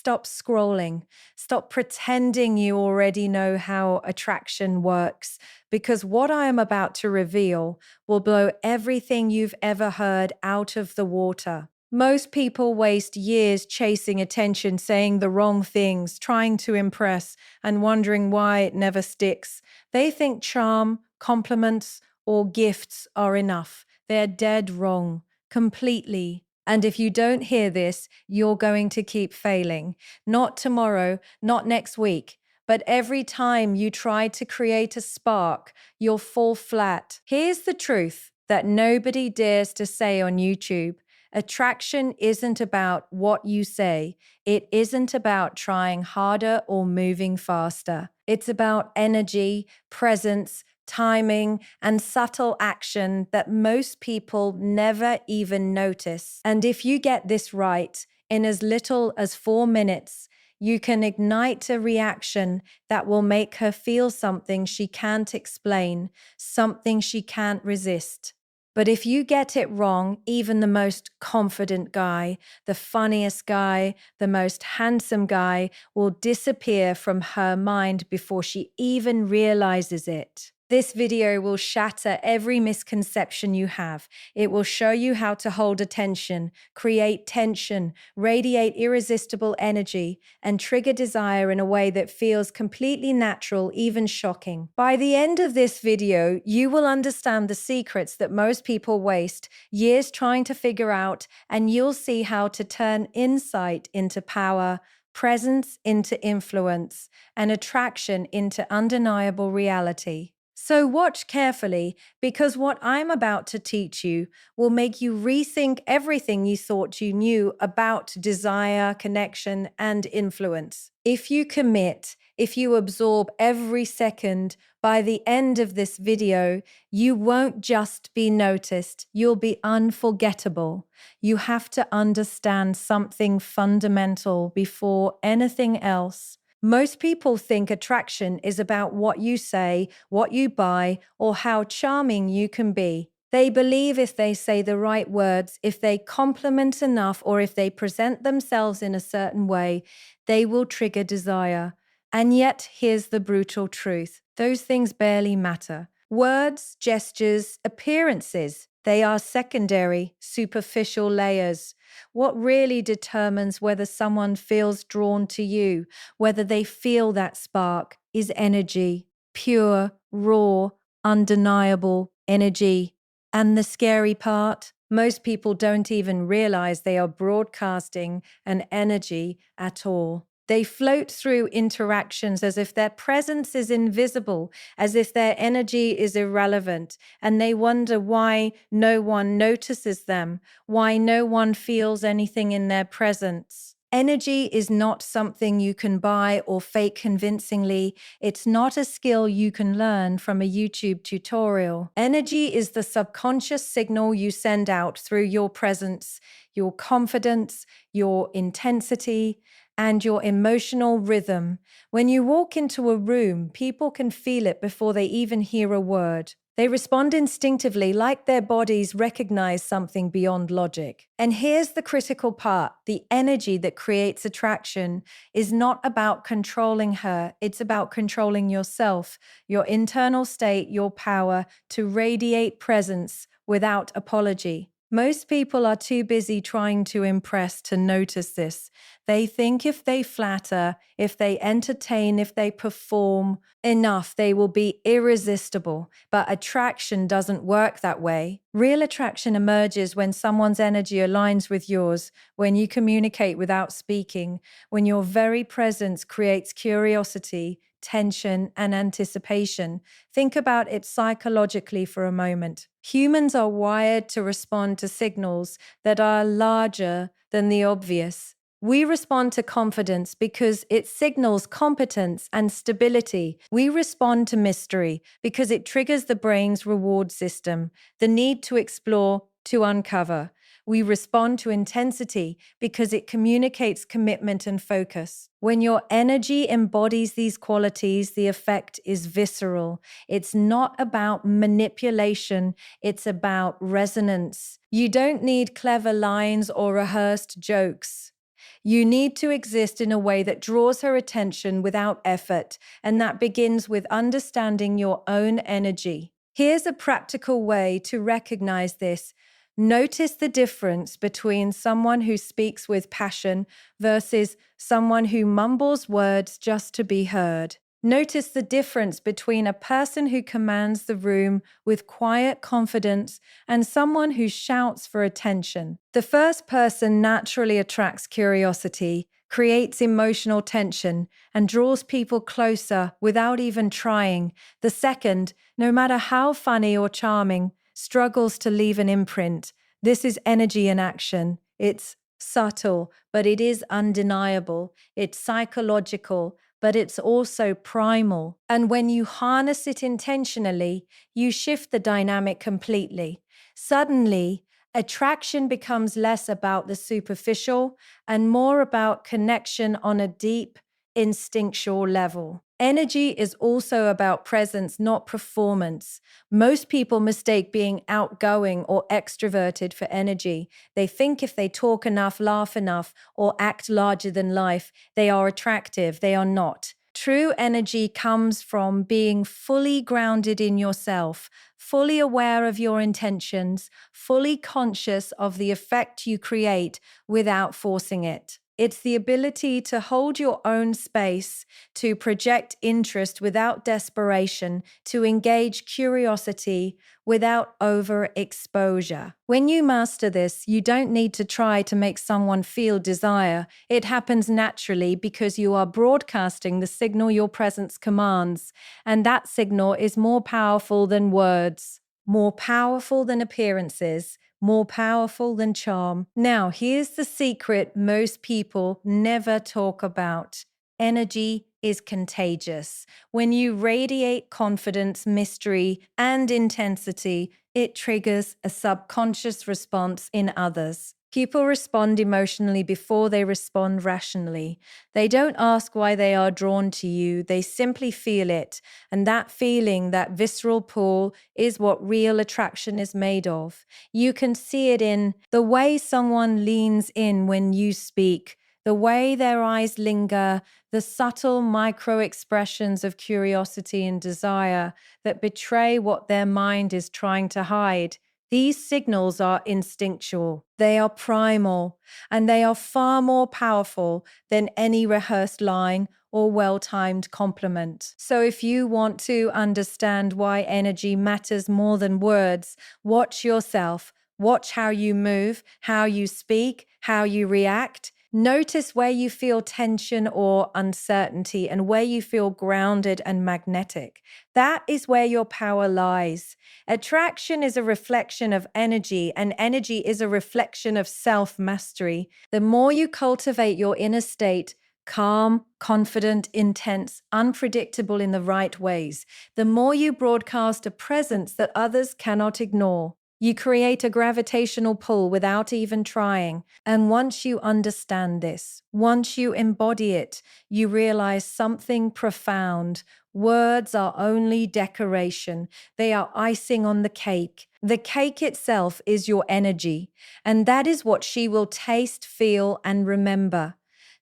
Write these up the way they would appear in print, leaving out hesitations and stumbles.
Stop scrolling. Stop pretending you already know how attraction works, because what I am about to reveal will blow everything you've ever heard out of the water. Most people waste years chasing attention, saying the wrong things, trying to impress, and wondering why it never sticks. They think charm, compliments, or gifts are enough. They're dead wrong, completely. And if you don't hear this, you're going to keep failing. Not tomorrow, not next week, but every time you try to create a spark, you'll fall flat. Here's the truth that nobody dares to say on YouTube. Attraction isn't about what you say. It isn't about trying harder or moving faster. It's about energy, presence, timing, and subtle action that most people never even notice. And if you get this right, in as little as 4 minutes, you can ignite a reaction that will make her feel something she can't explain, something she can't resist. But if you get it wrong, even the most confident guy, the funniest guy, the most handsome guy will disappear from her mind before she even realizes it. This video will shatter every misconception you have. It will show you how to hold attention, create tension, radiate irresistible energy, and trigger desire in a way that feels completely natural, even shocking. By the end of this video, you will understand the secrets that most people waste years trying to figure out, and you'll see how to turn insight into power, presence into influence, and attraction into undeniable reality. So watch carefully, because what I'm about to teach you will make you rethink everything you thought you knew about desire, connection, and influence. If you commit, if you absorb every second, by the end of this video, you won't just be noticed, you'll be unforgettable. You have to understand something fundamental before anything else. Most people think attraction is about what you say, what you buy, or how charming you can be. They believe if they say the right words, if they compliment enough, or if they present themselves in a certain way, they will trigger desire. And yet, here's the brutal truth. Those things barely matter. Words, gestures, appearances, they are secondary, superficial layers. What really determines whether someone feels drawn to you, whether they feel that spark, is energy. Pure, raw, undeniable energy. And the scary part? Most people don't even realize they are broadcasting an energy at all. They float through interactions as if their presence is invisible, as if their energy is irrelevant, and they wonder why no one notices them, why no one feels anything in their presence. Energy is not something you can buy or fake convincingly. It's not a skill you can learn from a YouTube tutorial. Energy is the subconscious signal you send out through your presence, your confidence, your intensity, and your emotional rhythm. When you walk into a room, people can feel it before they even hear a word. They respond instinctively, like their bodies recognize something beyond logic. And here's the critical part. The energy that creates attraction is not about controlling her. It's about controlling yourself, your internal state, your power to radiate presence without apology. Most people are too busy trying to impress to notice this. They think if they flatter, if they entertain, if they perform enough, they will be irresistible. But attraction doesn't work that way. Real attraction emerges when someone's energy aligns with yours, when you communicate without speaking, when your very presence creates curiosity, tension, and anticipation. Think about it psychologically for a moment. Humans are wired to respond to signals that are larger than the obvious. We respond to confidence because it signals competence and stability. We respond to mystery because it triggers the brain's reward system, the need to explore, to uncover. We respond to intensity because it communicates commitment and focus. When your energy embodies these qualities, the effect is visceral. It's not about manipulation, it's about resonance. You don't need clever lines or rehearsed jokes. You need to exist in a way that draws her attention without effort, and that begins with understanding your own energy. Here's a practical way to recognize this. Notice the difference between someone who speaks with passion versus someone who mumbles words just to be heard. Notice the difference between a person who commands the room with quiet confidence and someone who shouts for attention. The first person naturally attracts curiosity, creates emotional tension, and draws people closer without even trying. The second, no matter how funny or charming, struggles to leave an imprint. This is energy in action. It's subtle, but it is undeniable. It's psychological, but it's also primal. And when you harness it intentionally, you shift the dynamic completely. Suddenly, attraction becomes less about the superficial and more about connection on a deep, instinctual level. Energy is also about presence, not performance. Most people mistake being outgoing or extroverted for energy. They think if they talk enough, laugh enough, or act larger than life, they are attractive. They are not. True energy comes from being fully grounded in yourself, fully aware of your intentions, fully conscious of the effect you create without forcing it. It's the ability to hold your own space, to project interest without desperation, to engage curiosity without overexposure. When you master this, you don't need to try to make someone feel desire. It happens naturally because you are broadcasting the signal your presence commands, and that signal is more powerful than words, more powerful than appearances, more powerful than charm. Now, here's the secret most people never talk about. Energy is contagious. When you radiate confidence, mystery, and intensity, it triggers a subconscious response in others. People respond emotionally before they respond rationally. They don't ask why they are drawn to you, they simply feel it. And that feeling, that visceral pull, is what real attraction is made of. You can see it in the way someone leans in when you speak, the way their eyes linger, the subtle micro expressions of curiosity and desire that betray what their mind is trying to hide. These signals are instinctual, they are primal, and they are far more powerful than any rehearsed line or well-timed compliment. So if you want to understand why energy matters more than words, watch yourself. Watch how you move, how you speak, how you react. Notice where you feel tension or uncertainty and where you feel grounded and magnetic. That is where your power lies. Attraction is a reflection of energy, and energy is a reflection of self-mastery. The more you cultivate your inner state, calm, confident, intense, unpredictable in the right ways, the more you broadcast a presence that others cannot ignore. You create a gravitational pull without even trying. And once you understand this, once you embody it, you realize something profound. Words are only decoration. They are icing on the cake. The cake itself is your energy, and that is what she will taste, feel, and remember.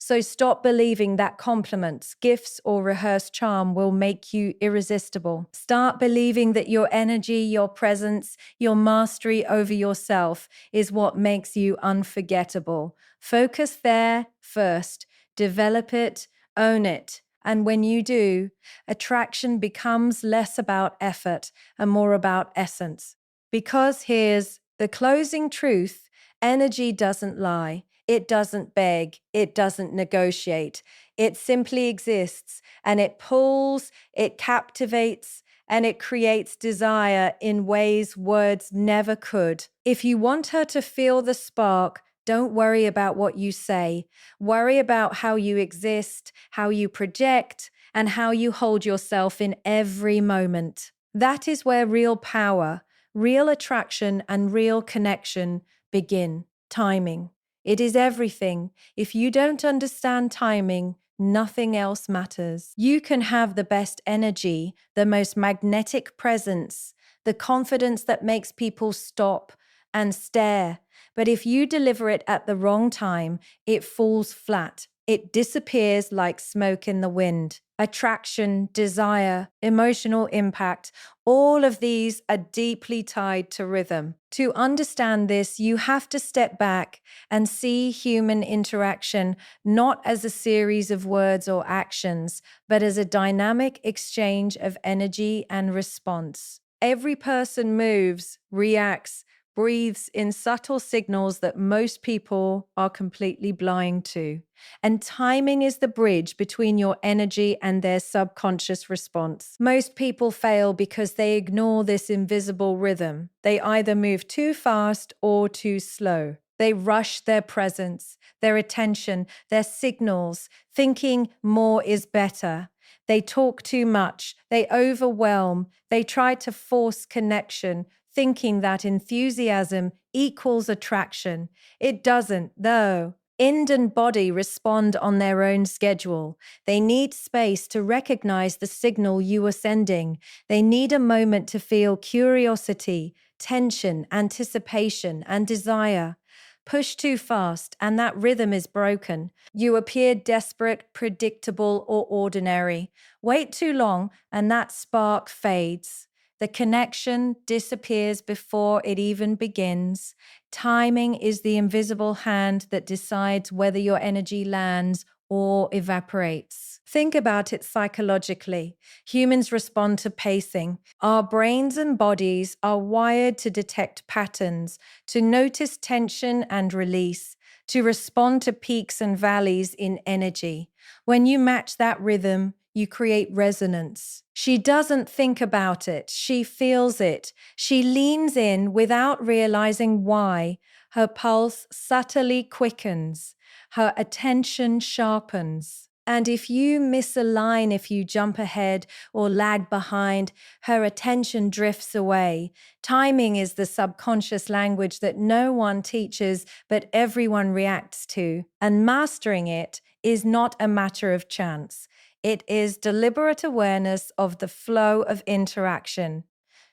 So stop believing that compliments, gifts, or rehearsed charm will make you irresistible. Start believing that your energy, your presence, your mastery over yourself is what makes you unforgettable. Focus there first. Develop it, own it. And when you do, attraction becomes less about effort and more about essence. Because here's the closing truth: energy doesn't lie. It doesn't beg. It doesn't negotiate. It simply exists, and it pulls, it captivates, and it creates desire in ways words never could. If you want her to feel the spark, don't worry about what you say. Worry about how you exist, how you project, and how you hold yourself in every moment. That is where real power, real attraction, and real connection begin. Timing. It is everything. If you don't understand timing, nothing else matters. You can have the best energy, the most magnetic presence, the confidence that makes people stop and stare. But if you deliver it at the wrong time, it falls flat. It disappears like smoke in the wind. Attraction, desire, emotional impact, all of these are deeply tied to rhythm. To understand this, you have to step back and see human interaction not as a series of words or actions, but as a dynamic exchange of energy and response. Every person moves, reacts, breathes in subtle signals that most people are completely blind to. And timing is the bridge between your energy and their subconscious response. Most people fail because they ignore this invisible rhythm. They either move too fast or too slow. They rush their presence, their attention, their signals, thinking more is better. They talk too much. They overwhelm. They try to force connection, thinking that enthusiasm equals attraction. It doesn't, though. Mind and body respond on their own schedule. They need space to recognize the signal you are sending. They need a moment to feel curiosity, tension, anticipation, and desire. Push too fast, and that rhythm is broken. You appear desperate, predictable, or ordinary. Wait too long, and that spark fades. The connection disappears before it even begins. Timing is the invisible hand that decides whether your energy lands or evaporates. Think about it psychologically. Humans respond to pacing. Our brains and bodies are wired to detect patterns, to notice tension and release, to respond to peaks and valleys in energy. When you match that rhythm, you create resonance. She doesn't think about it, she feels it. She leans in without realizing why. Her pulse subtly quickens, her attention sharpens. And if you misalign, if you jump ahead or lag behind, her attention drifts away. Timing is the subconscious language that no one teaches, but everyone reacts to. And mastering it is not a matter of chance. It is deliberate awareness of the flow of interaction.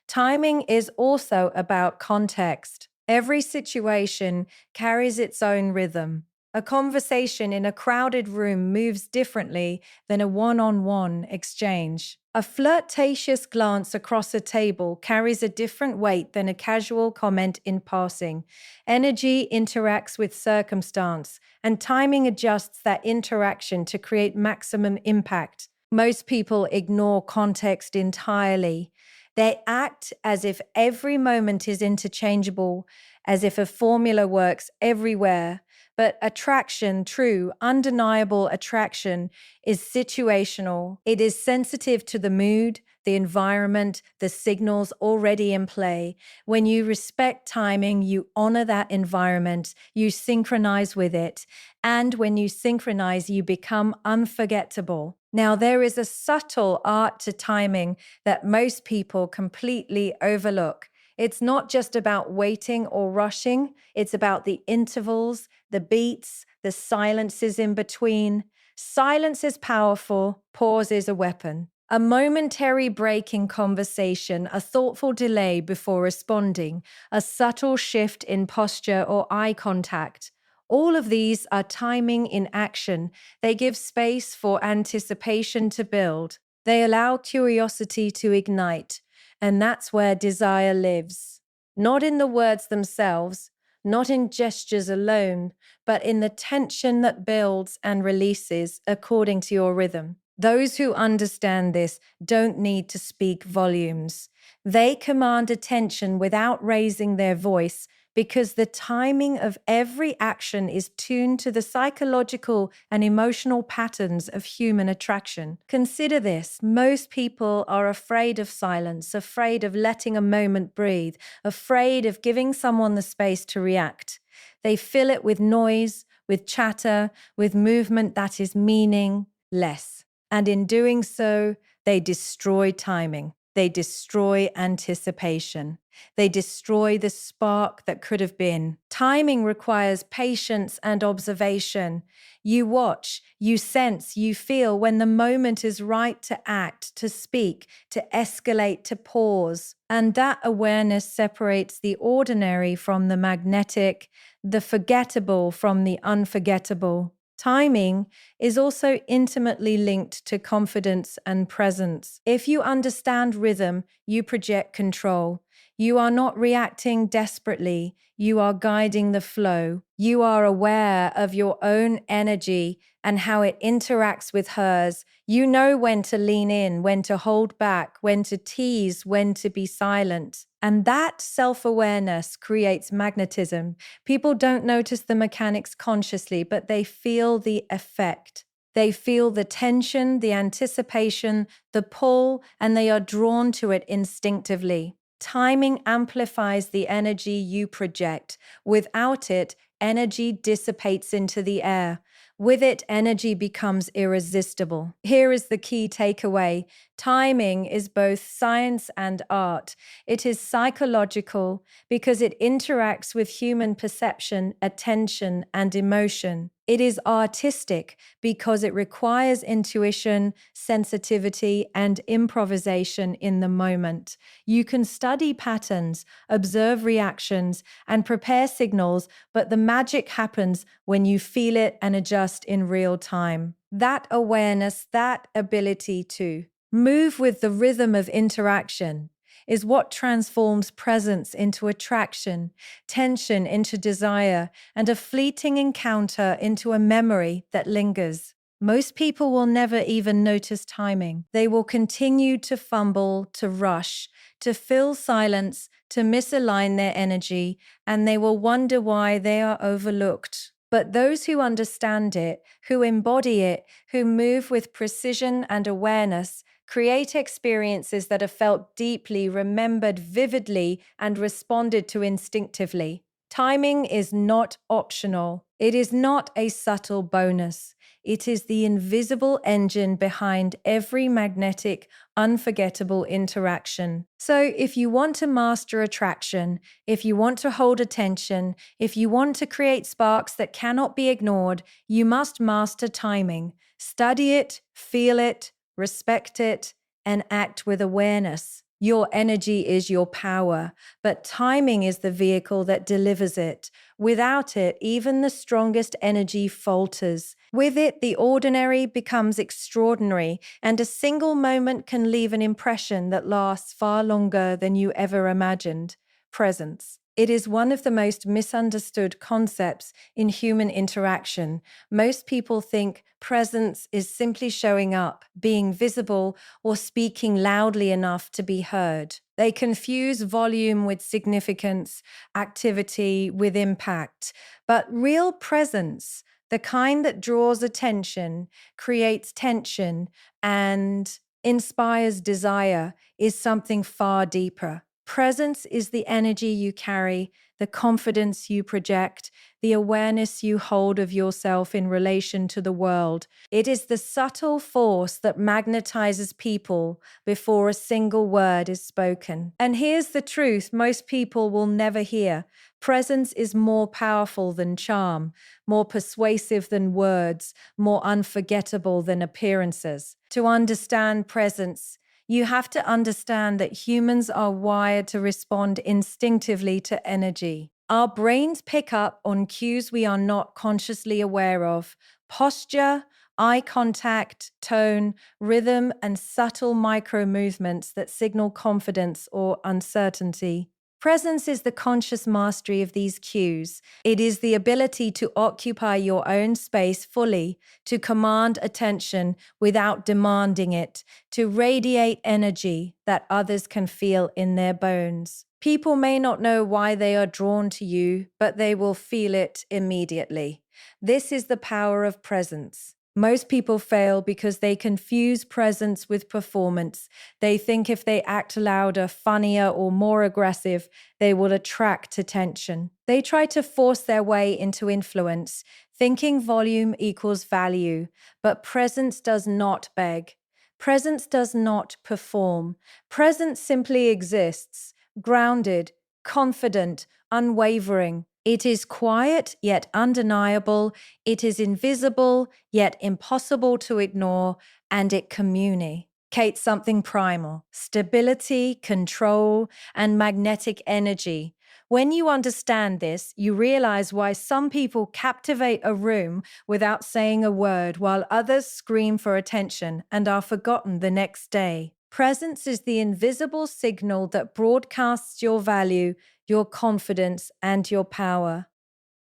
Timing is also about context. Every situation carries its own rhythm. A conversation in a crowded room moves differently than a one-on-one exchange. A flirtatious glance across a table carries a different weight than a casual comment in passing. Energy interacts with circumstance, and timing adjusts that interaction to create maximum impact. Most people ignore context entirely. They act as if every moment is interchangeable, as if a formula works everywhere. But attraction, true, undeniable attraction, is situational. It is sensitive to the mood, the environment, the signals already in play. When you respect timing, you honor that environment, you synchronize with it. And when you synchronize, you become unforgettable. Now, there is a subtle art to timing that most people completely overlook. It's not just about waiting or rushing, it's about the intervals, the beats, the silences in between. Silence is powerful, pause is a weapon. A momentary break in conversation, a thoughtful delay before responding, a subtle shift in posture or eye contact. All of these are timing in action. They give space for anticipation to build. They allow curiosity to ignite. And that's where desire lives. Not in the words themselves, not in gestures alone, but in the tension that builds and releases according to your rhythm. Those who understand this don't need to speak volumes. They command attention without raising their voice because the timing of every action is tuned to the psychological and emotional patterns of human attraction. Consider this: most people are afraid of silence, afraid of letting a moment breathe, afraid of giving someone the space to react. They fill it with noise, with chatter, with movement that is meaningless. And in doing so, they destroy timing. They destroy anticipation. They destroy the spark that could have been. Timing requires patience and observation. You watch, you sense, you feel when the moment is right to act, to speak, to escalate, to pause. And that awareness separates the ordinary from the magnetic, the forgettable from the unforgettable. Timing is also intimately linked to confidence and presence. If you understand rhythm, you project control. You are not reacting desperately, you are guiding the flow. You are aware of your own energy and how it interacts with hers. You know when to lean in, when to hold back, when to tease, when to be silent. And that self-awareness creates magnetism. People don't notice the mechanics consciously, but they feel the effect. They feel the tension, the anticipation, the pull, and they are drawn to it instinctively. Timing amplifies the energy you project. Without it, energy dissipates into the air. With it, energy becomes irresistible. Here is the key takeaway. Timing is both science and art. It is psychological because it interacts with human perception, attention, and emotion. It is artistic because it requires intuition, sensitivity, and improvisation in the moment. You can study patterns, observe reactions, and prepare signals, but the magic happens when you feel it and adjust in real time. That awareness, that ability to move with the rhythm of interaction is what transforms presence into attraction, tension into desire, and a fleeting encounter into a memory that lingers. Most people will never even notice timing. They will continue to fumble, to rush, to fill silence, to misalign their energy, and they will wonder why they are overlooked. But those who understand it, who embody it, who move with precision and awareness, create experiences that are felt deeply, remembered vividly, and responded to instinctively. Timing is not optional. It is not a subtle bonus. It is the invisible engine behind every magnetic, unforgettable interaction. So, if you want to master attraction, if you want to hold attention, if you want to create sparks that cannot be ignored, you must master timing. Study it, feel it, respect it, and act with awareness. Your energy is your power, but timing is the vehicle that delivers it. Without it, even the strongest energy falters. With it, the ordinary becomes extraordinary, and a single moment can leave an impression that lasts far longer than you ever imagined. Presence. It is one of the most misunderstood concepts in human interaction. Most people think presence is simply showing up, being visible, or speaking loudly enough to be heard. They confuse volume with significance, activity with impact. But real presence, the kind that draws attention, creates tension, and inspires desire, is something far deeper. Presence is the energy you carry, the confidence you project, the awareness you hold of yourself in relation to the world. It is the subtle force that magnetizes people before a single word is spoken. And here's the truth most people will never hear. Presence is more powerful than charm, more persuasive than words, more unforgettable than appearances. To understand presence, you have to understand that humans are wired to respond instinctively to energy. Our brains pick up on cues we are not consciously aware of. Posture, eye contact, tone, rhythm, and subtle micro movements that signal confidence or uncertainty. Presence is the conscious mastery of these cues. It is the ability to occupy your own space fully, to command attention without demanding it, to radiate energy that others can feel in their bones. People may not know why they are drawn to you, but they will feel it immediately. This is the power of presence. Most people fail because they confuse presence with performance. They think if they act louder, funnier, or more aggressive, they will attract attention. They try to force their way into influence, thinking volume equals value, but presence does not beg. Presence does not perform. Presence simply exists, grounded, confident, unwavering. It is quiet yet undeniable. It is invisible yet impossible to ignore, and it communicates something primal: stability, control, and magnetic energy. When you understand this, you realize why some people captivate a room without saying a word, while others scream for attention and are forgotten the next day. Presence is the invisible signal that broadcasts your value, your confidence, and your power.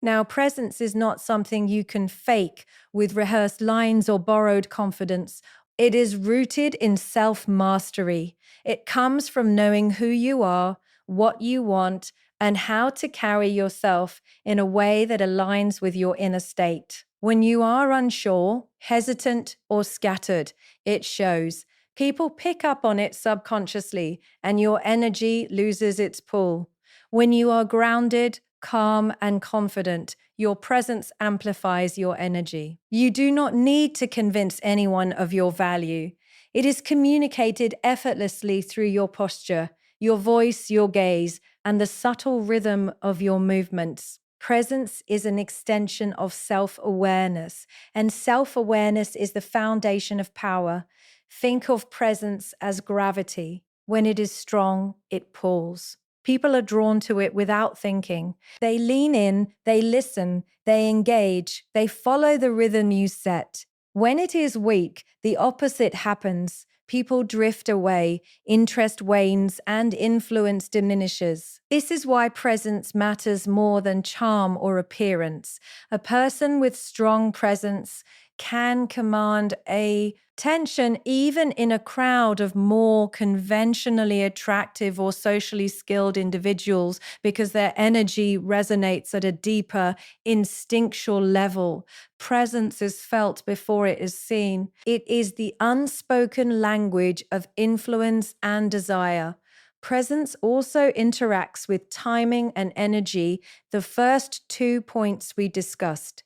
Now, presence is not something you can fake with rehearsed lines or borrowed confidence. It is rooted in self mastery. It comes from knowing who you are, what you want, and how to carry yourself in a way that aligns with your inner state. When you are unsure, hesitant, or scattered, it shows. People pick up on it subconsciously, and your energy loses its pull. When you are grounded, calm, and confident, your presence amplifies your energy. You do not need to convince anyone of your value. It is communicated effortlessly through your posture, your voice, your gaze, and the subtle rhythm of your movements. Presence is an extension of self awareness, and self awareness is the foundation of power. Think of presence as gravity. When it is strong, it pulls. People are drawn to it without thinking. They lean in, they listen, they engage, they follow the rhythm you set. When it is weak, the opposite happens. People drift away, interest wanes, and influence diminishes. This is why presence matters more than charm or appearance. A person with strong presence can command attention even in a crowd of more conventionally attractive or socially skilled individuals, because their energy resonates at a deeper instinctual level. Presence is felt before it is seen. It is the unspoken language of influence and desire. Presence also interacts with timing and energy, the first 2 points we discussed.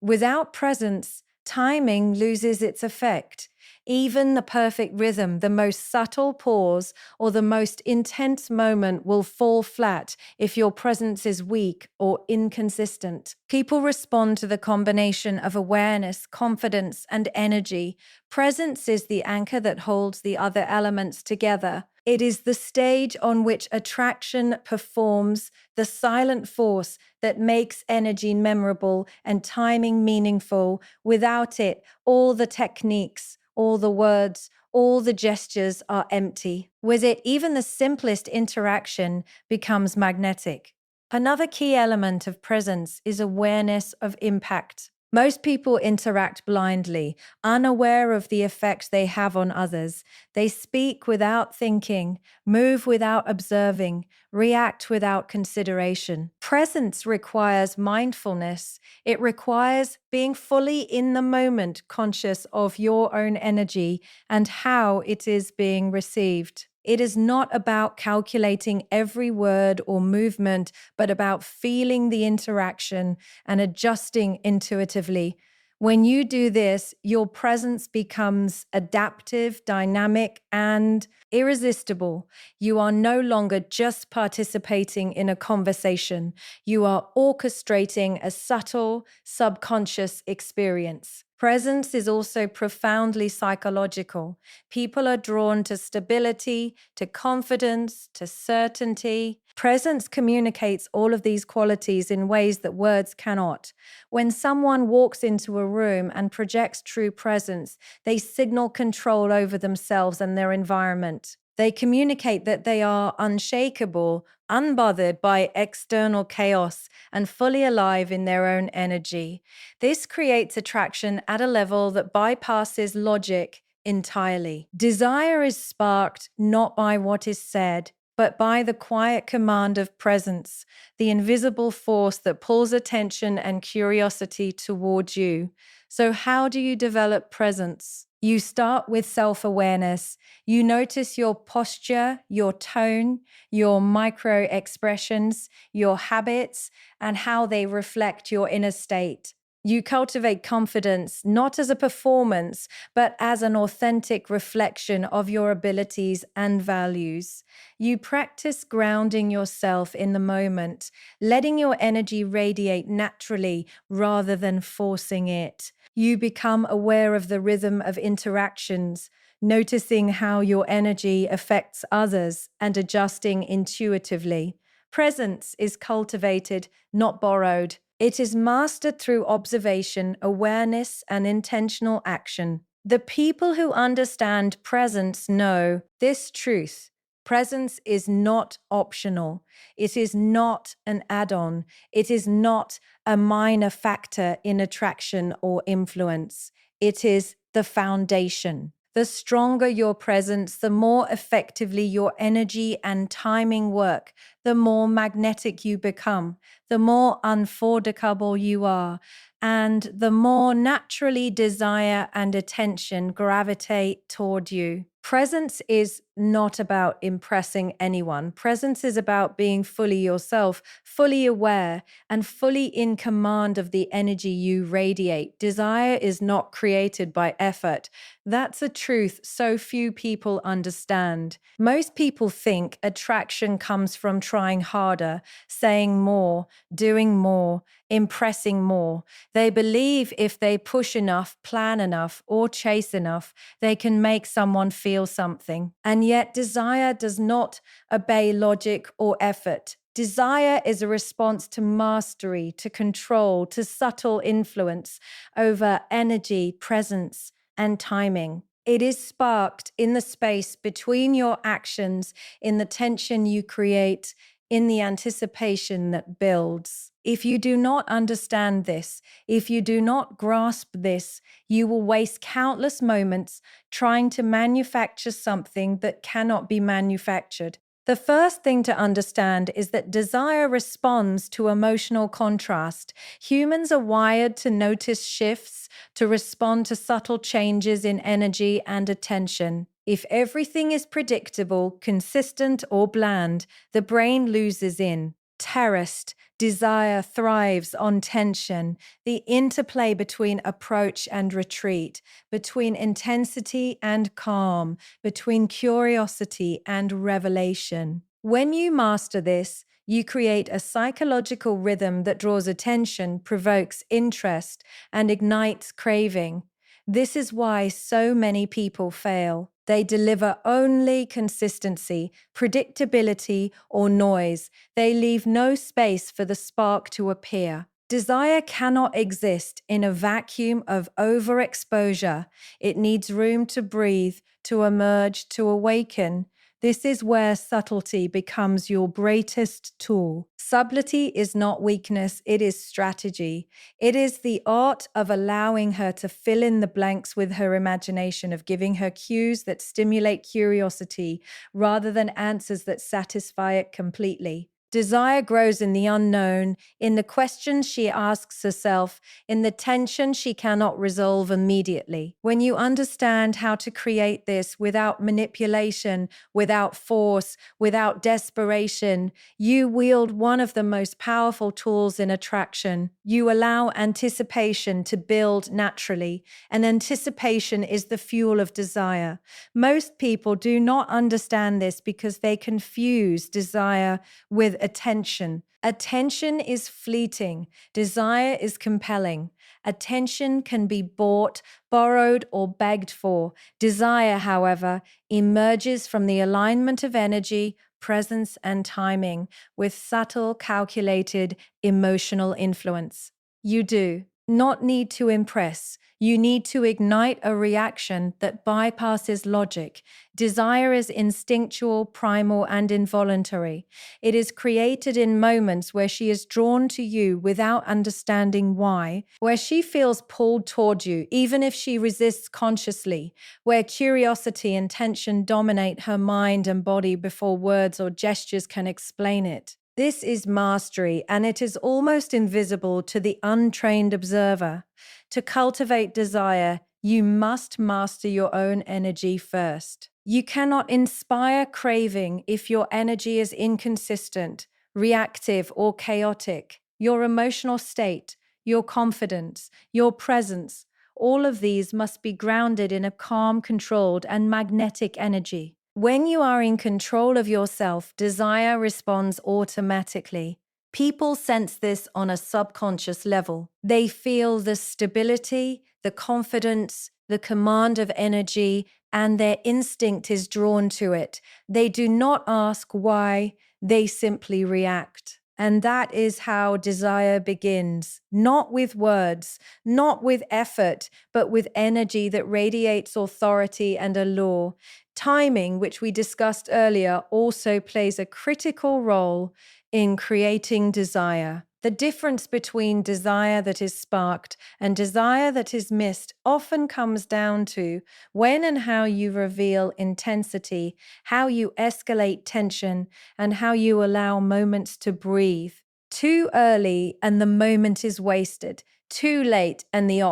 Without presence, timing loses its effect. Even the perfect rhythm, the most subtle pause, or the most intense moment will fall flat if your presence is weak or inconsistent. People respond to the combination of awareness, confidence, and energy. Presence is the anchor that holds the other elements together. It is the stage on which attraction performs, the silent force that makes energy memorable and timing meaningful. Without it, all the techniques, all the words, all the gestures are empty. With it, even the simplest interaction becomes magnetic. Another key element of presence is awareness of impact. Most people interact blindly, unaware of the effects they have on others. They speak without thinking, move without observing, react without consideration. Presence requires mindfulness. It requires being fully in the moment, conscious of your own energy and how it is being received. It is not about calculating every word or movement, but about feeling the interaction and adjusting intuitively. When you do this, your presence becomes adaptive, dynamic, and irresistible. You are no longer just participating in a conversation. You are orchestrating a subtle, subconscious experience. Presence is also profoundly psychological. People are drawn to stability, to confidence, to certainty. Presence communicates all of these qualities in ways that words cannot. When someone walks into a room and projects true presence, they signal control over themselves and their environment. They communicate that they are unshakable, unbothered by external chaos, and fully alive in their own energy. This creates attraction at a level that bypasses logic entirely. Desire is sparked not by what is said, but by the quiet command of presence, the invisible force that pulls attention and curiosity towards you. So, how do you develop presence? You start with self-awareness. You notice your posture, your tone, your micro expressions, your habits, and how they reflect your inner state. You cultivate confidence not as a performance, but as an authentic reflection of your abilities and values. You practice grounding yourself in the moment, letting your energy radiate naturally rather than forcing it. You become aware of the rhythm of interactions, noticing how your energy affects others and adjusting intuitively. Presence is cultivated, not borrowed. It is mastered through observation, awareness, and intentional action. The people who understand presence know this truth. Presence is not optional. It is not an add on. It is not a minor factor in attraction or influence. It is the foundation. The stronger your presence, the more effectively your energy and timing work, the more magnetic you become, the more unforgettable you are, and the more naturally desire and attention gravitate toward you. Presence is not about impressing anyone. Presence is about being fully yourself, fully aware, and fully in command of the energy you radiate. Desire is not created by effort. That's a truth so few people understand. Most people think attraction comes from trying harder, saying more, doing more, impressing more. They believe if they push enough, plan enough, or chase enough, they can make someone feel something. And yet, desire does not obey logic or effort. Desire is a response to mastery, to control, to subtle influence over energy, presence, and timing. It is sparked in the space between your actions, in the tension you create, in the anticipation that builds. If you do not understand this, if you do not grasp this, you will waste countless moments trying to manufacture something that cannot be manufactured. The first thing to understand is that desire responds to emotional contrast. Humans are wired to notice shifts, to respond to subtle changes in energy and attention. If everything is predictable, consistent, or bland, the brain loses in. Terraced desire thrives on tension, the interplay between approach and retreat, between intensity and calm, between curiosity and revelation. When you master this, you create a psychological rhythm that draws attention, provokes interest, and ignites craving. This is why so many people fail. They deliver only consistency, predictability, or noise. They leave no space for the spark to appear. Desire cannot exist in a vacuum of overexposure. It needs room to breathe, to emerge, to awaken. This is where subtlety becomes your greatest tool. Subtlety is not weakness, it is strategy. It is the art of allowing her to fill in the blanks with her imagination, of giving her cues that stimulate curiosity rather than answers that satisfy it completely. Desire grows in the unknown, in the questions she asks herself, in the tension she cannot resolve immediately. When you understand how to create this without manipulation, without force, without desperation, you wield one of the most powerful tools in attraction. You allow anticipation to build naturally, and anticipation is the fuel of desire. Most people do not understand this because they confuse desire with attention. Attention is fleeting. Desire is compelling. Attention can be bought, borrowed, or begged for. Desire, however, emerges from the alignment of energy, presence, and timing with subtle, calculated, emotional influence. You do not need to impress. You need to ignite a reaction that bypasses logic. Desire is instinctual, primal, and involuntary. It is created in moments where she is drawn to you without understanding why, where she feels pulled toward you, even if she resists consciously, where curiosity and tension dominate her mind and body before words or gestures can explain it. This is mastery, and it is almost invisible to the untrained observer. To cultivate desire, you must master your own energy first. You cannot inspire craving if your energy is inconsistent, reactive, or chaotic. Your emotional state, your confidence, your presence. All of these must be grounded in a calm, controlled, and magnetic energy. When you are in control of yourself, desire responds automatically. People sense this on a subconscious level. They feel the stability, the confidence, the command of energy, and their instinct is drawn to it. They do not ask why, they simply react. And that is how desire begins, not with words, not with effort, but with energy that radiates authority and allure. Timing, which we discussed earlier, also plays a critical role in creating desire. The difference between desire that is sparked and desire that is missed often comes down to when and how you reveal intensity, how you escalate tension, and how you allow moments to breathe. Too early and the moment is wasted. Too late and the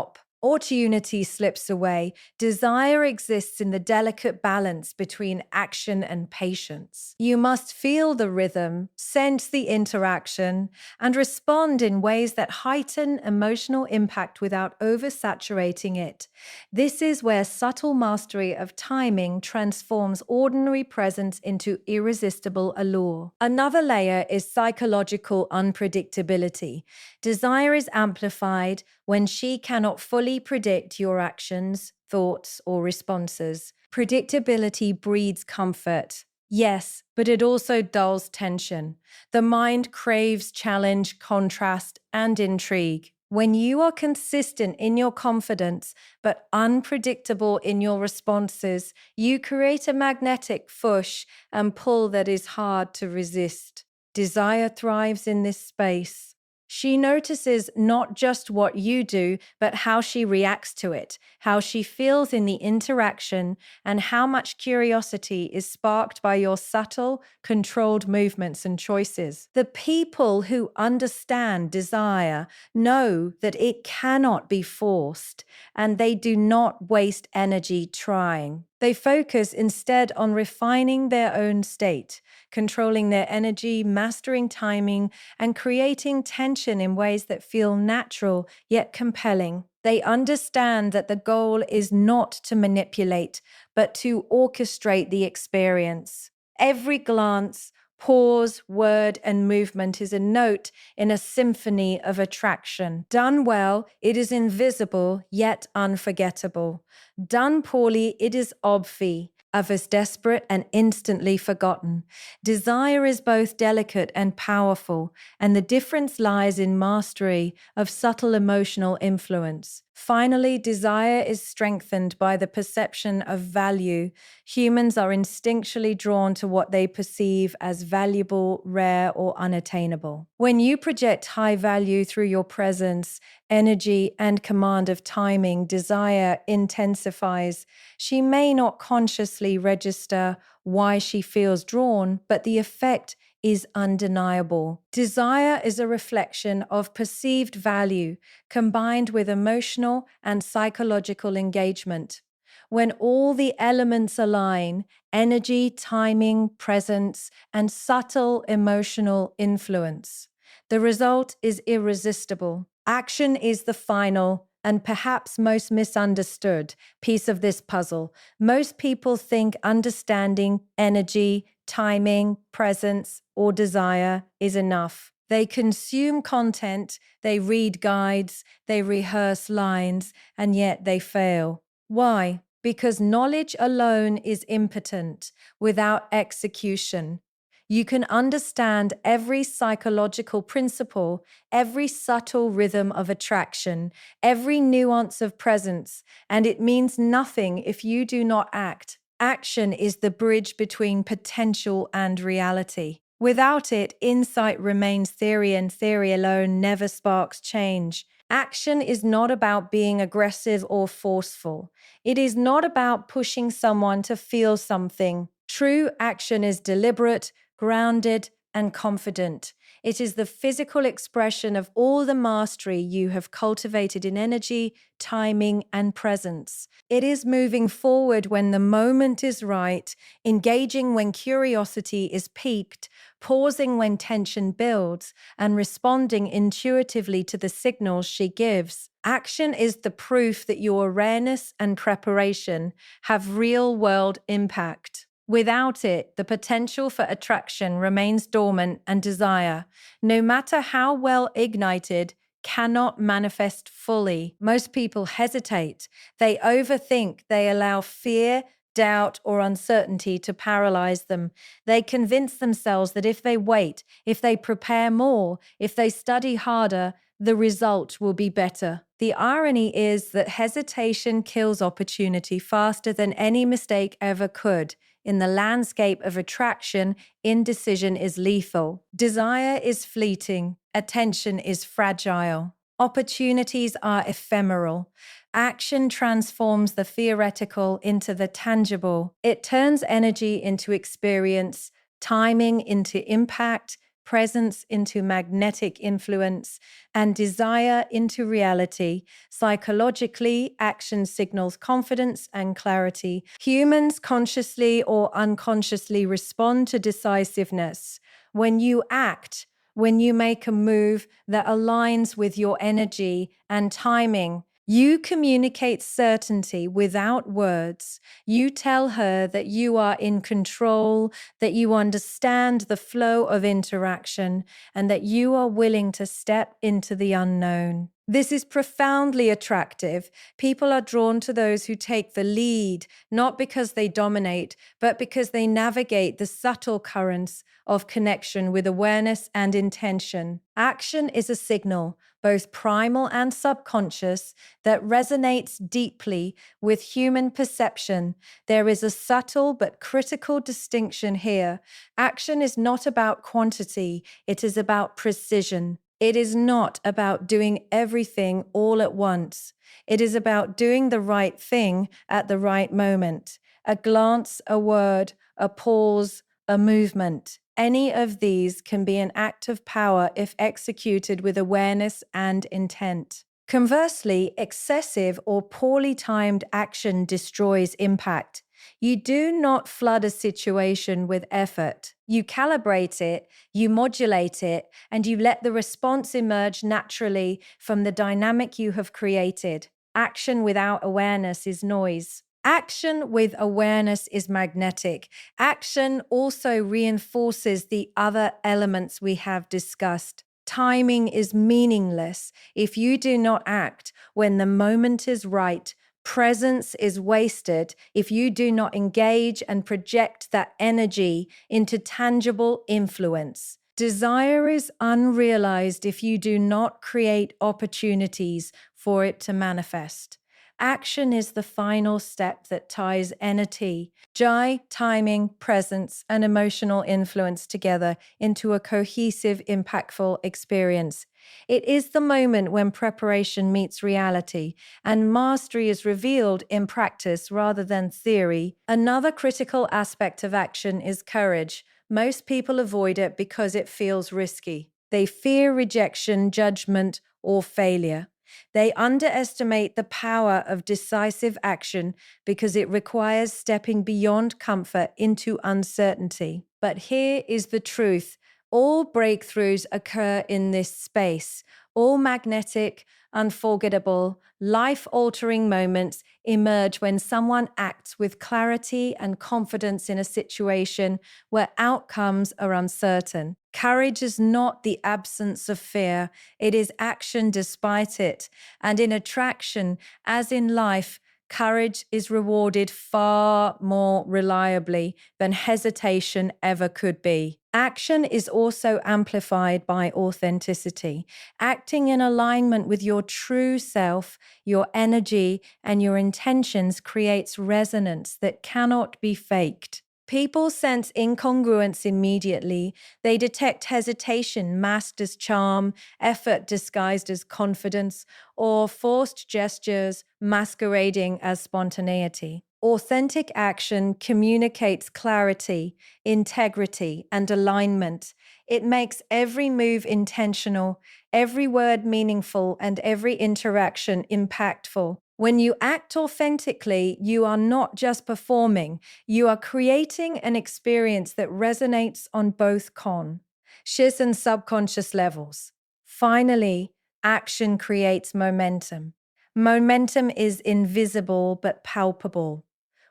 opportunity slips away. Desire exists in the delicate balance between action and patience. You must feel the rhythm, sense the interaction, and respond in ways that heighten emotional impact without oversaturating it. This is where subtle mastery of timing transforms ordinary presence into irresistible allure. Another layer is psychological unpredictability. Desire is amplified when she cannot fully predict your actions, thoughts, or responses. Predictability breeds comfort. Yes, but it also dulls tension. The mind craves challenge, contrast, and intrigue. When you are consistent in your confidence, but unpredictable in your responses, you create a magnetic push and pull that is hard to resist. Desire thrives in this space. She notices not just what you do, but how she reacts to it, how she feels in the interaction, and how much curiosity is sparked by your subtle, controlled movements and choices. The people who understand desire know that it cannot be forced, and they do not waste energy trying. They focus instead on refining their own state, controlling their energy, mastering timing, and creating tension in ways that feel natural yet compelling. They understand that the goal is not to manipulate, but to orchestrate the experience. Every glance, pause, word, and movement is a note in a symphony of attraction. Done well, it is invisible yet unforgettable. Done poorly, it is obvi, others desperate and instantly forgotten. Desire is both delicate and powerful, and the difference lies in mastery of subtle emotional influence. Finally, desire is strengthened by the perception of value. Humans are instinctually drawn to what they perceive as valuable, rare, or unattainable. When you project high value through your presence, energy, and command of timing, desire intensifies. She may not consciously register why she feels drawn, but the effect is undeniable. Desire is a reflection of perceived value combined with emotional and psychological engagement. When all the elements align, energy, timing, presence, and subtle emotional influence, the result is irresistible. Action is the final and perhaps most misunderstood piece of this puzzle. Most people think understanding energy, timing, presence, or desire is enough. They consume content, they read guides, they rehearse lines, and yet they fail. Why? Because knowledge alone is impotent without execution. You can understand every psychological principle, every subtle rhythm of attraction, every nuance of presence, and it means nothing if you do not act. Action is the bridge between potential and reality. Without it, insight remains theory, and theory alone never sparks change. Action is not about being aggressive or forceful. It is not about pushing someone to feel something. True action is deliberate, grounded, and confident. It is the physical expression of all the mastery you have cultivated in energy, timing, and presence. It is moving forward when the moment is right, engaging when curiosity is piqued, pausing when tension builds, and responding intuitively to the signals she gives. Action is the proof that your awareness and preparation have real-world impact. Without it, the potential for attraction remains dormant, and desire, no matter how well ignited, cannot manifest fully. Most people hesitate. They overthink. They allow fear, doubt, or uncertainty to paralyze them. They convince themselves that if they wait, if they prepare more, if they study harder, the result will be better. The irony is that hesitation kills opportunity faster than any mistake ever could. In the landscape of attraction, indecision is lethal. Desire is fleeting. Attention is fragile. Opportunities are ephemeral. Action transforms the theoretical into the tangible. It turns energy into experience, timing into impact, presence into magnetic influence, and desire into reality. Psychologically, action signals confidence and clarity. Humans consciously or unconsciously respond to decisiveness. When you act, when you make a move that aligns with your energy and timing, you communicate certainty without words. You tell her that you are in control, that you understand the flow of interaction, and that you are willing to step into the unknown. This is profoundly attractive. People are drawn to those who take the lead, not because they dominate, but because they navigate the subtle currents of connection with awareness and intention. Action is a signal, both primal and subconscious, that resonates deeply with human perception. There is a subtle but critical distinction here. Action is not about quantity, it is about precision. It is not about doing everything all at once. It is about doing the right thing at the right moment. A glance, a word, a pause, a movement. Any of these can be an act of power if executed with awareness and intent. Conversely, excessive or poorly timed action destroys impact. You do not flood a situation with effort. You calibrate it, you modulate it, and you let the response emerge naturally from the dynamic you have created. Action without awareness is noise. Action with awareness is magnetic. Action also reinforces the other elements we have discussed. Timing is meaningless if you do not act when the moment is right. Presence is wasted if you do not engage and project that energy into tangible influence. Desire is unrealized if you do not create opportunities for it to manifest. Action is the final step that ties energy, joy, timing, presence, and emotional influence together into a cohesive, impactful experience. It is the moment when preparation meets reality and mastery is revealed in practice rather than theory. Another critical aspect of action is courage. Most people avoid it because it feels risky. They fear rejection, judgment, or failure. They underestimate the power of decisive action because it requires stepping beyond comfort into uncertainty. But here is the truth. All breakthroughs occur in this space. All magnetic, unforgettable, life-altering moments emerge when someone acts with clarity and confidence in a situation where outcomes are uncertain. Courage is not the absence of fear, it is action despite it. And in attraction, as in life, courage is rewarded far more reliably than hesitation ever could be. Action is also amplified by authenticity. Acting in alignment with your true self, your energy, and your intentions creates resonance that cannot be faked. People sense incongruence immediately. They detect hesitation masked as charm, effort disguised as confidence, or forced gestures masquerading as spontaneity. Authentic action communicates clarity, integrity, and alignment. It makes every move intentional, every word meaningful, and every interaction impactful. When you act authentically, you are not just performing, you are creating an experience that resonates on both conscious and subconscious levels. Finally, action creates momentum. Momentum is invisible but palpable.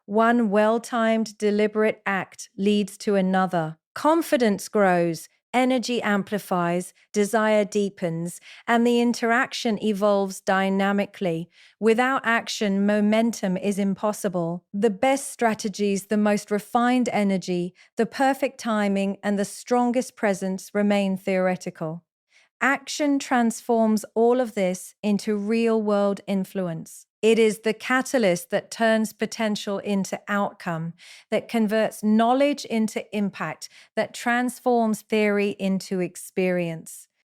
One well timed, deliberate act leads to another. Confidence grows, energy amplifies, desire deepens, and the interaction evolves dynamically. Without action, momentum is impossible. The best strategies, the most refined energy, the perfect timing, and the strongest presence remain theoretical. Action transforms all of this into real world influence. It is the catalyst that turns potential into outcome, that converts knowledge into impact, that transforms theory into experience.